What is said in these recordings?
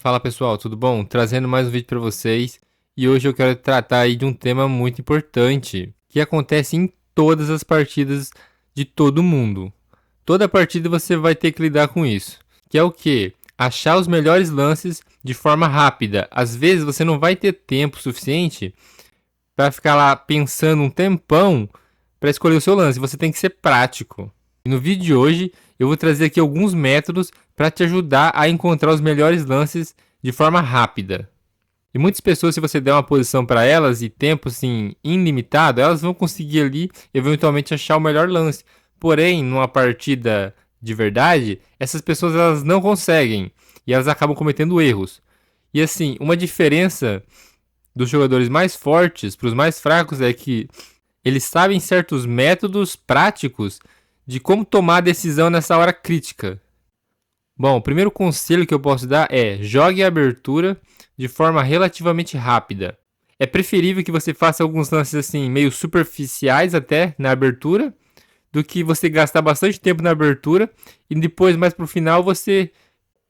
Fala pessoal, tudo bom? Trazendo mais um vídeo para vocês e hoje eu quero tratar aí de um tema muito importante que acontece em todas as partidas de todo mundo. Toda partida você vai ter que lidar com isso, que é o que? Achar os melhores lances de forma rápida. Às vezes você não vai ter tempo suficiente para ficar lá pensando um tempão para escolher o seu lance, você tem que ser prático. E no vídeo de hoje eu vou trazer aqui alguns métodos para te ajudar a encontrar os melhores lances de forma rápida. E muitas pessoas, se você der uma posição para elas e tempo assim ilimitado, elas vão conseguir ali eventualmente achar o melhor lance. Porém, numa partida de verdade, essas pessoas elas não conseguem e elas acabam cometendo erros. E assim, uma diferença dos jogadores mais fortes para os mais fracos é que eles sabem certos métodos práticos de como tomar a decisão nessa hora crítica. Bom, o primeiro conselho que eu posso dar é: jogue a abertura de forma relativamente rápida. É preferível que você faça alguns lances assim meio superficiais até na abertura, do que você gastar bastante tempo na abertura e depois mais pro final você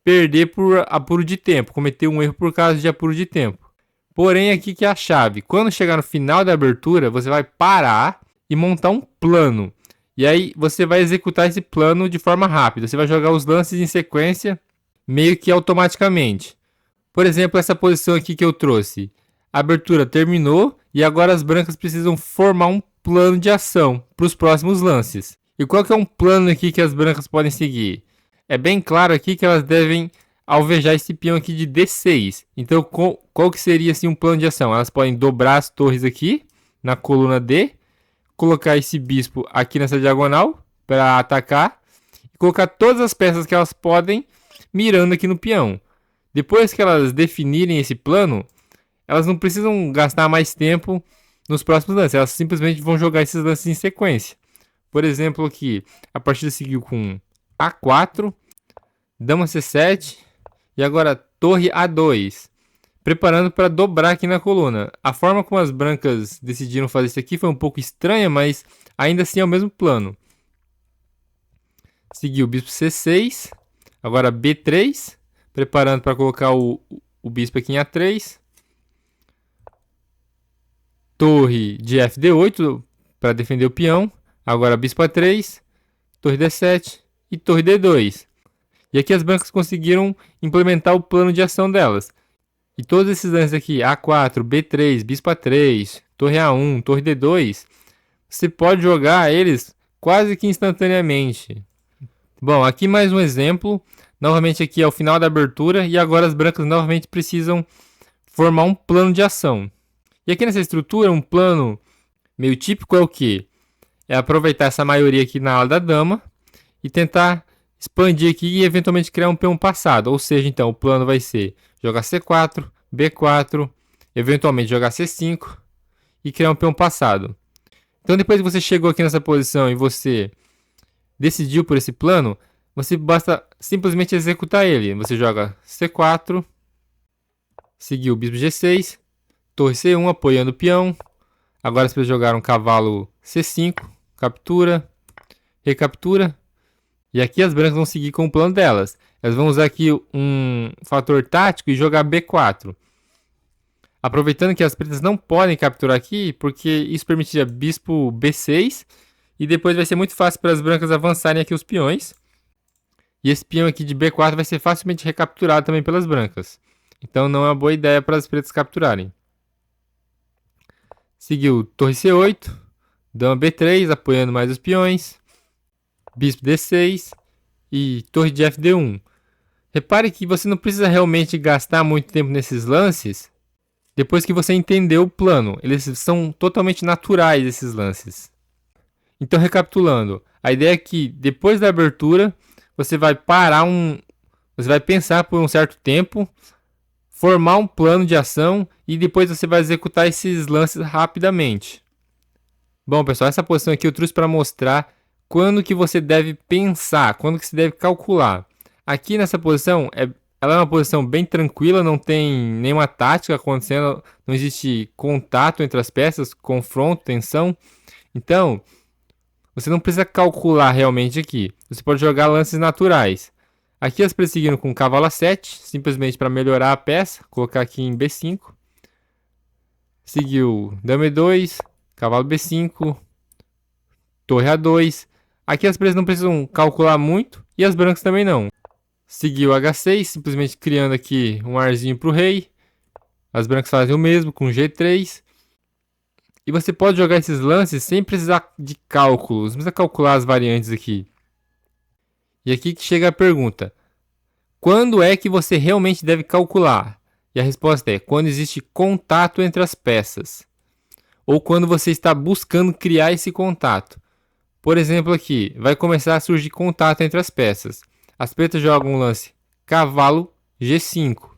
perder por apuro de tempo, cometer um erro por causa de apuro de tempo. Porém, aqui que é a chave. Quando chegar no final da abertura, você vai parar e montar um plano. E aí você vai executar esse plano de forma rápida. Você vai jogar os lances em sequência meio que automaticamente. Por exemplo, essa posição aqui que eu trouxe. A abertura terminou e agora as brancas precisam formar um plano de ação para os próximos lances. E qual que é um plano aqui que as brancas podem seguir? É bem claro aqui que elas devem alvejar esse peão aqui de D6. Então, qual que seria assim um plano de ação? Elas podem dobrar as torres aqui na coluna D, colocar esse bispo aqui nessa diagonal para atacar e colocar todas as peças que elas podem mirando aqui no peão. Depois que elas definirem esse plano, elas não precisam gastar mais tempo nos próximos lances, elas simplesmente vão jogar esses lances em sequência. Por exemplo, aqui a partida seguiu com A4, Dama C7 e agora Torre A2, preparando para dobrar aqui na coluna. A forma como as brancas decidiram fazer isso aqui foi um pouco estranha, mas ainda assim é o mesmo plano. Seguiu o bispo C6, agora B3, preparando para colocar o bispo aqui em A3. Torre de FD8 para defender o peão. Agora bispo A3, torre D7 e torre D2. E aqui as brancas conseguiram implementar o plano de ação delas. E todos esses lances aqui, A4, B3, bispo A3, torre A1, torre D2, você pode jogar eles quase que instantaneamente. Bom, aqui mais um exemplo. Novamente aqui é o final da abertura e agora as brancas novamente precisam formar um plano de ação. E aqui nessa estrutura, um plano meio típico é o que? É aproveitar essa maioria aqui na ala da dama e tentar expandir aqui e eventualmente criar um peão passado. Ou seja, então, o plano vai ser jogar C4, B4, eventualmente jogar C5 e criar um peão passado. Então, depois que você chegou aqui nessa posição e você decidiu por esse plano, você basta simplesmente executar ele. Você joga C4, seguiu o bispo G6, torre C1 apoiando o peão. Agora você vai jogar um cavalo C5, captura, recaptura. E aqui as brancas vão seguir com o plano delas. Elas vão usar aqui um fator tático e jogar B4. Aproveitando que as pretas não podem capturar aqui, porque isso permitiria bispo B6. E depois vai ser muito fácil para as brancas avançarem aqui os peões. E esse peão aqui de B4 vai ser facilmente recapturado também pelas brancas. Então não é uma boa ideia para as pretas capturarem. Seguiu torre C8, dama B3, apoiando mais os peões. Bispo D6 e torre de FD1. Repare que você não precisa realmente gastar muito tempo nesses lances depois que você entendeu o plano. Eles são totalmente naturais, esses lances. Então, recapitulando, a ideia é que depois da abertura você vai você vai pensar por um certo tempo, formar um plano de ação e depois você vai executar esses lances rapidamente. Bom, pessoal, essa posição aqui eu trouxe para mostrar quando que você deve pensar, quando que você deve calcular. Aqui nessa posição, ela é uma posição bem tranquila, não tem nenhuma tática acontecendo, não existe contato entre as peças, confronto, tensão. Então, você não precisa calcular realmente aqui. Você pode jogar lances naturais. Aqui as pretas seguiram com cavalo A7, simplesmente para melhorar a peça, colocar aqui em B5. Seguiu dama E2, cavalo B5, torre A2. Aqui as pretas não precisam calcular muito e as brancas também não. Seguiu H6, simplesmente criando aqui um arzinho para o rei. As brancas fazem o mesmo com G3. E você pode jogar esses lances sem precisar de cálculos, não precisa calcular as variantes aqui. E aqui que chega a pergunta: quando é que você realmente deve calcular? E a resposta é quando existe contato entre as peças, ou quando você está buscando criar esse contato. Por exemplo, aqui vai começar a surgir contato entre as peças. As pretas jogam o lance cavalo G5.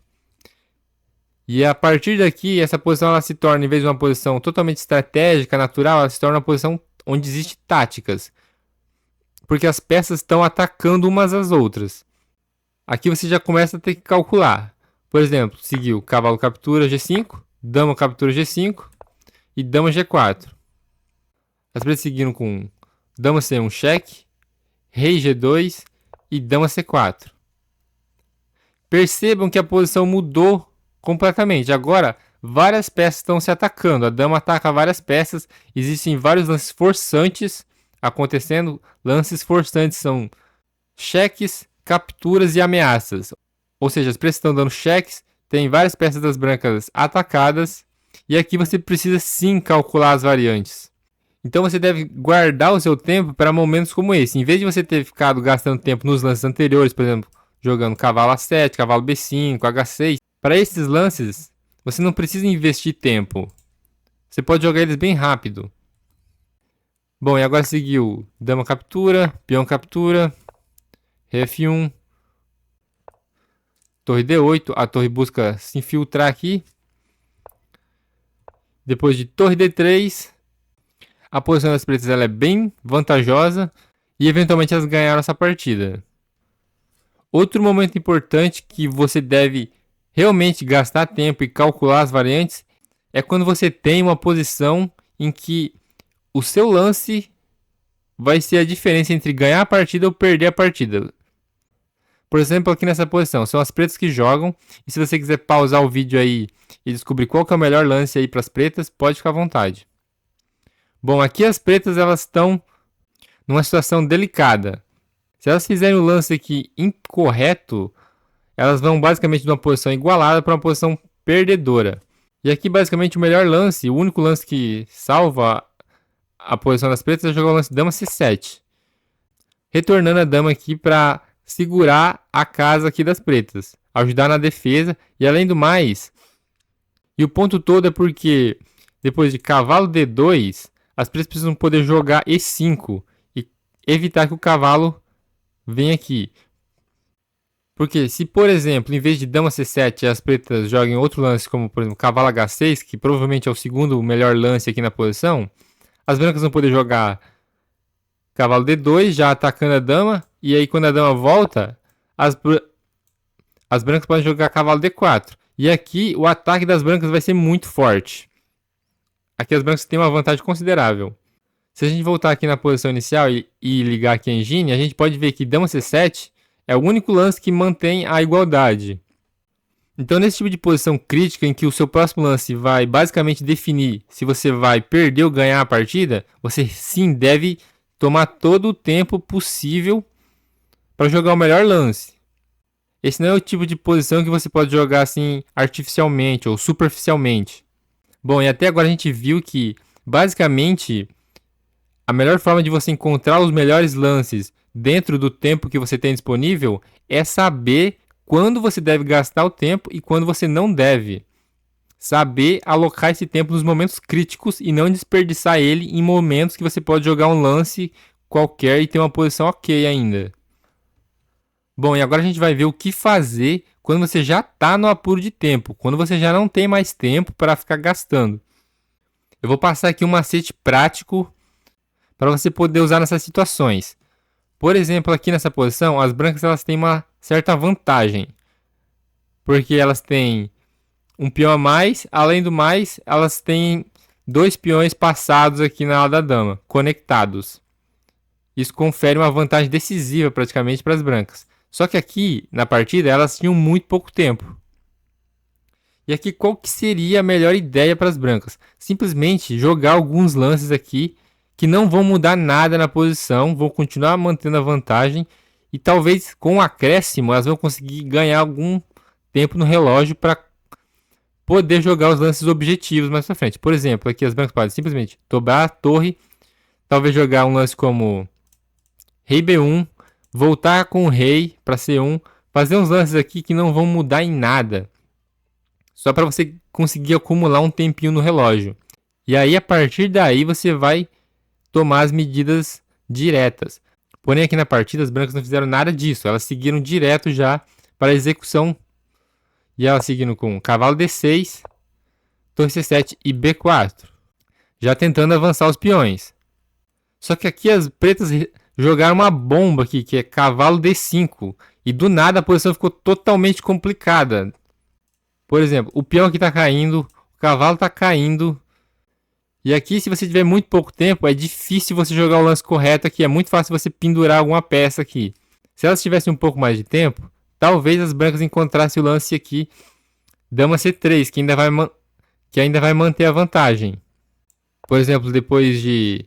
E a partir daqui, essa posição ela se torna, em vez de uma posição totalmente estratégica, natural, ela se torna uma posição onde existem táticas. Porque as peças estão atacando umas às outras. Aqui você já começa a ter que calcular. Por exemplo, seguiu cavalo captura G5, dama captura G5 e dama G4. As pretas seguiram com dama C1 cheque, rei G2 e dama C4. Percebam que a posição mudou completamente. Agora, várias peças estão se atacando. A dama ataca várias peças. Existem vários lances forçantes acontecendo. Lances forçantes são cheques, capturas e ameaças. Ou seja, as peças estão dando cheques. Tem várias peças das brancas atacadas. E aqui você precisa sim calcular as variantes. Então você deve guardar o seu tempo para momentos como esse. Em vez de você ter ficado gastando tempo nos lances anteriores, por exemplo, jogando cavalo A7, cavalo B5, H6. Para esses lances, você não precisa investir tempo. Você pode jogar eles bem rápido. Bom, e agora seguiu dama captura, peão captura, rei F1, torre D8. A torre busca se infiltrar aqui. Depois de torre D3, a posição das pretas ela é bem vantajosa e eventualmente elas ganharam essa partida. Outro momento importante que você deve realmente gastar tempo e calcular as variantes é quando você tem uma posição em que o seu lance vai ser a diferença entre ganhar a partida ou perder a partida. Por exemplo, aqui nessa posição, são as pretas que jogam. E se você quiser pausar o vídeo aí e descobrir qual que é o melhor lance aí para as pretas, pode ficar à vontade. Bom, aqui as pretas elas estão numa situação delicada. Se elas fizerem o lance aqui incorreto, elas vão basicamente de uma posição igualada para uma posição perdedora. E aqui basicamente o melhor lance, o único lance que salva a posição das pretas é jogar o lance dama C7. Retornando a dama aqui para segurar a casa aqui das pretas. Ajudar na defesa e além do mais. E o ponto todo é porque depois de cavalo D2, as pretas precisam poder jogar E5 e evitar que o cavalo venha aqui. Porque se, por exemplo, em vez de dama C7, as pretas joguem outro lance, como por exemplo cavalo H6, que provavelmente é o segundo melhor lance aqui na posição, as brancas vão poder jogar cavalo D2, já atacando a dama, e aí quando a dama volta, as brancas podem jogar cavalo D4. E aqui o ataque das brancas vai ser muito forte. Aqui as brancas têm uma vantagem considerável. Se a gente voltar aqui na posição inicial e ligar aqui a engine, a gente pode ver que dama C7 é o único lance que mantém a igualdade. Então, nesse tipo de posição crítica, em que o seu próximo lance vai basicamente definir se você vai perder ou ganhar a partida, você sim deve tomar todo o tempo possível para jogar o melhor lance. Esse não é o tipo de posição que você pode jogar assim artificialmente ou superficialmente. Bom, e até agora a gente viu que, basicamente, a melhor forma de você encontrar os melhores lances dentro do tempo que você tem disponível é saber quando você deve gastar o tempo e quando você não deve. Saber alocar esse tempo nos momentos críticos e não desperdiçar ele em momentos que você pode jogar um lance qualquer e ter uma posição ok ainda. Bom, e agora a gente vai ver o que fazer quando você já está no apuro de tempo, quando você já não tem mais tempo para ficar gastando. Eu vou passar aqui um macete prático para você poder usar nessas situações. Por exemplo, aqui nessa posição, as brancas elas têm uma certa vantagem, porque elas têm um peão a mais, além do mais, elas têm 2 peões passados aqui na ala da dama, conectados. Isso confere uma vantagem decisiva praticamente para as brancas. Só que aqui, na partida, elas tinham muito pouco tempo. E aqui, qual que seria a melhor ideia para as brancas? Simplesmente jogar alguns lances aqui que não vão mudar nada na posição, vão continuar mantendo a vantagem e talvez com o acréscimo elas vão conseguir ganhar algum tempo no relógio para poder jogar os lances objetivos mais pra frente. Por exemplo, aqui as brancas podem simplesmente dobrar a torre, talvez jogar um lance como rei B1, voltar com o rei para C1, fazer uns lances aqui que não vão mudar em nada. Só para você conseguir acumular um tempinho no relógio. E aí, a partir daí, você vai tomar as medidas diretas. Porém, aqui na partida, as brancas não fizeram nada disso. Elas seguiram direto já para a execução. E elas seguindo com cavalo D6, torre C7 e B4. Já tentando avançar os peões. Só que aqui as pretas jogaram uma bomba aqui, que é cavalo D5. E do nada a posição ficou totalmente complicada. Por exemplo, o peão aqui está caindo, o cavalo está caindo. E aqui, se você tiver muito pouco tempo, é difícil você jogar o lance correto aqui. É muito fácil você pendurar alguma peça aqui. Se elas tivessem um pouco mais de tempo, talvez as brancas encontrassem o lance aqui, dama C3, que ainda vai manter a vantagem. Por exemplo, depois de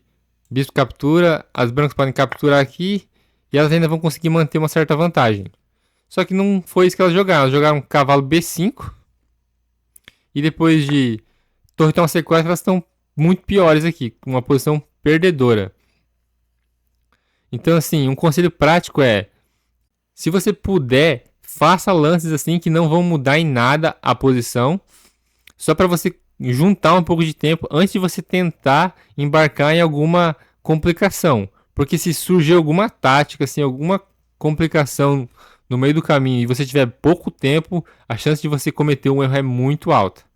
bispo captura, as brancas podem capturar aqui e elas ainda vão conseguir manter uma certa vantagem. Só que não foi isso que elas jogaram. Elas jogaram cavalo B5. E depois de torre toma C4, elas estão muito piores aqui, com uma posição perdedora. Então, assim, um conselho prático é: se você puder, faça lances assim que não vão mudar em nada a posição, só para você juntar um pouco de tempo antes de você tentar embarcar em alguma complicação. Porque se surgir alguma tática, assim, alguma complicação no meio do caminho e você tiver pouco tempo, a chance de você cometer um erro é muito alta.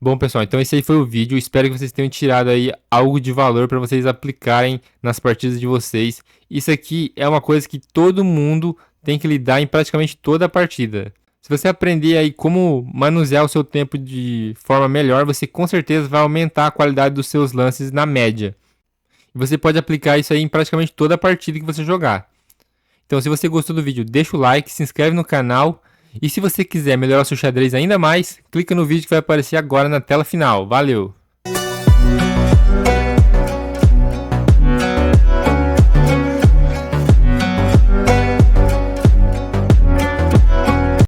Bom, pessoal, então esse aí foi o vídeo. Espero que vocês tenham tirado aí algo de valor para vocês aplicarem nas partidas de vocês. Isso aqui é uma coisa que todo mundo tem que lidar em praticamente toda a partida. Se você aprender aí como manusear o seu tempo de forma melhor, você com certeza vai aumentar a qualidade dos seus lances na média. E você pode aplicar isso aí em praticamente toda a partida que você jogar. Então, se você gostou do vídeo, deixa o like, se inscreve no canal. E se você quiser melhorar o seu xadrez ainda mais, clica no vídeo que vai aparecer agora na tela final. Valeu!